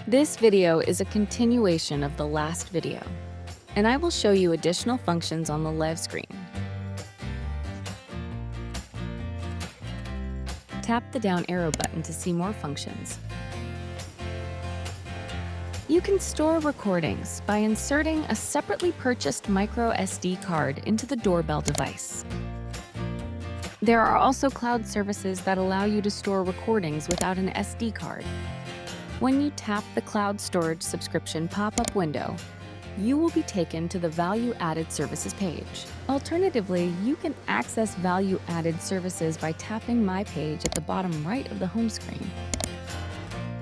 This video is a continuation of the last video, and I will show you additional functions on the live screen. Tap the down arrow button to see more functions. You can store recordings by inserting a separately purchased micro SD card into the doorbell device. There are also cloud services that allow you to store recordings without an SD card. When you tap the cloud storage subscription pop-up window, you will be taken to the value-added services page. Alternatively, you can access value-added services by tapping My Page at the bottom right of the home screen.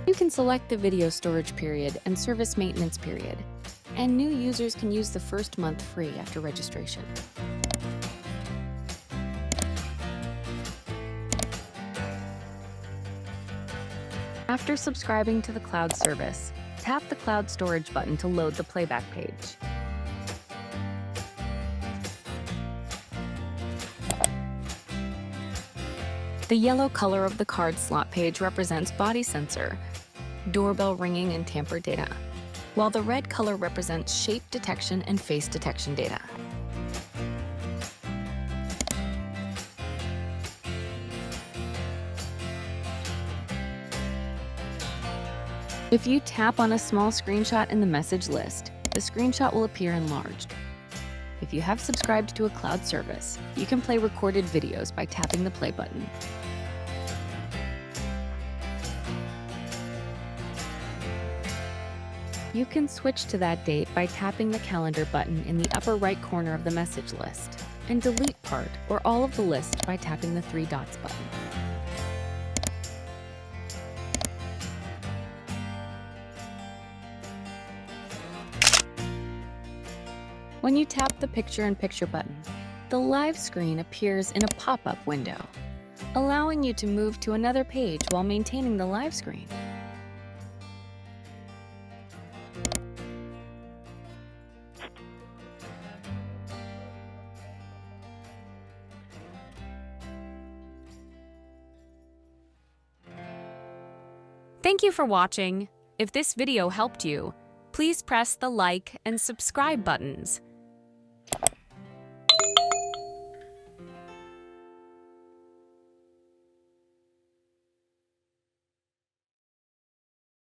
You can select the video storage period and service maintenance period, and new users can use the first month free after registration. After subscribing to the cloud service, tap the cloud storage button to load the playback page. The yellow color of the card slot page represents body sensor, doorbell ringing, and tamper data, while the red color represents shape detection and face detection data. If you tap on a small screenshot in the message list, the screenshot will appear enlarged. If you have subscribed to a cloud service, you can play recorded videos by tapping the play button. You can switch to that date by tapping the calendar button in the upper right corner of the message list, and delete part or all of the list by tapping the three dots button. When you tap the picture-in-picture button, the live screen appears in a pop-up window, allowing you to move to another page while maintaining the live screen. Thank you for watching. If this video helped you, please press the like and subscribe buttons.